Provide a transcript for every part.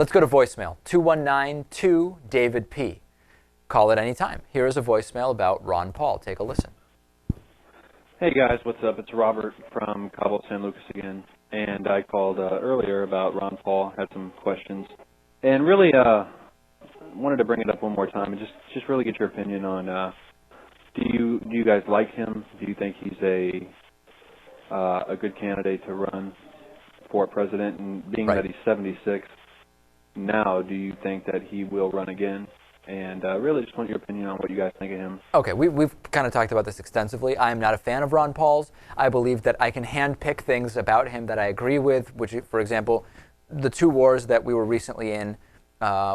Let's go to voicemail. 219-2-DAVID-P. Call it anytime. Here is a voicemail about Ron Paul. Take a listen. Hey guys, what's up? It's Robert from Cabo San Lucas again. And I called earlier about Ron Paul, had some questions. And really wanted to bring it up one more time and just really get your opinion on do you guys like him? Do you think he's a good candidate to run for president? And being that he's 76 now, do you think that he will run again? And really just want your opinion on what you guys think of him. Okay, we've kind of talked about this extensively. I am not a fan of Ron Paul's. I believe that I can handpick things about him that I agree with, which, for example, the two wars that we were recently in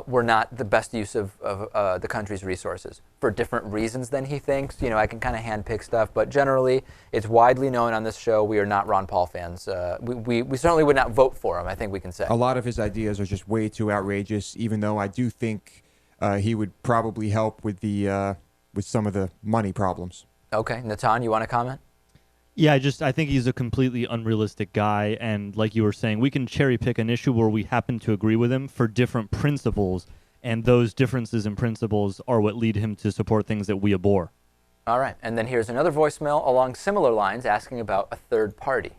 were not the best use of the country's resources for different reasons than he thinks. You know, I can kind of handpick stuff, but generally it's widely known on this show we are not Ron Paul fans. We certainly would not vote for him, I think we can say. A lot of his ideas are just way too outrageous, even though I do think he would probably help with with some of the money problems. Okay, Natan, you want to comment? Yeah, I think he's a completely unrealistic guy, and like you were saying, we can cherry pick an issue where we happen to agree with him for different principles, and those differences in principles are what lead him to support things that we abhor. All right, and then here's another voicemail along similar lines asking about a third party.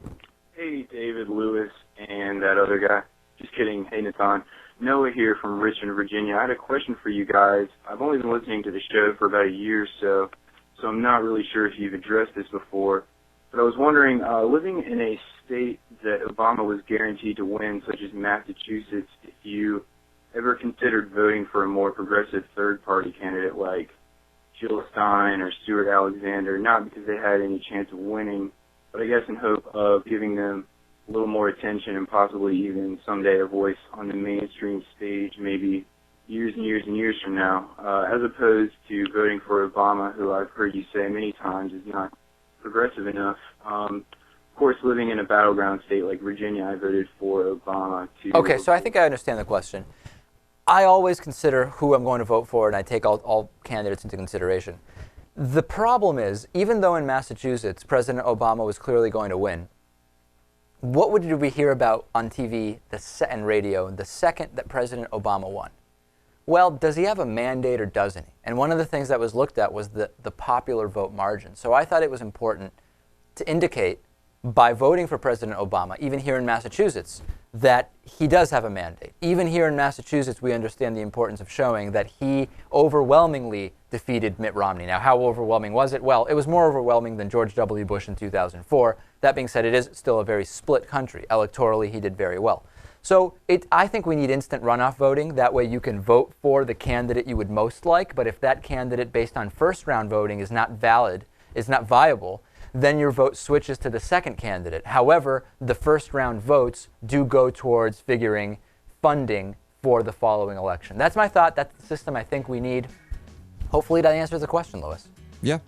Hey, David, Lewis, and that other guy. Just kidding. Hey, Natan. Noah here from Richmond, Virginia. I had a question for you guys. I've only been listening to the show for about a year or so I'm not really sure if you've addressed this before. But I was wondering, living in a state that Obama was guaranteed to win, such as Massachusetts, if you ever considered voting for a more progressive third-party candidate like Jill Stein or Stuart Alexander, not because they had any chance of winning, but I guess in hope of giving them a little more attention and possibly even someday a voice on the mainstream stage, maybe years and years and years from now, as opposed to voting for Obama, who I've heard you say many times is not progressive enough. Of course, living in a battleground state like Virginia, I voted for Obama to... Okay, so I think I understand the question. I always consider who I'm going to vote for, and I take all candidates into consideration. The problem is, even though in Massachusetts President Obama was clearly going to win, what would we hear about on TV and radio the second that President Obama won? Well, does he have a mandate or doesn't he? And one of the things that was looked at was the popular vote margin. So I thought it was important to indicate by voting for President Obama, even here in Massachusetts, that he does have a mandate. Even here in Massachusetts, we understand the importance of showing that he overwhelmingly defeated Mitt Romney. Now, how overwhelming was it? Well, it was more overwhelming than George W. Bush in 2004. That being said, it is still a very split country. Electorally, he did very well. So I think we need instant runoff voting. That way you can vote for the candidate you would most like, but if that candidate based on first-round voting is not valid, is not viable, then your vote switches to the second candidate. However, the first-round votes do go towards figuring funding for the following election. That's my thought. That's the system I think we need. Hopefully that answers the question, Louis. Yeah,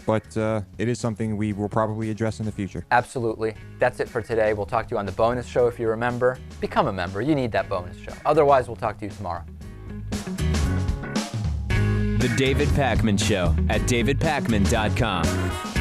but it is something we will probably address in the future. Absolutely. That's it for today. We'll talk to you on the bonus show if you remember. Become a member. You need that bonus show. Otherwise, we'll talk to you tomorrow. The David Pakman Show at davidpakman.com.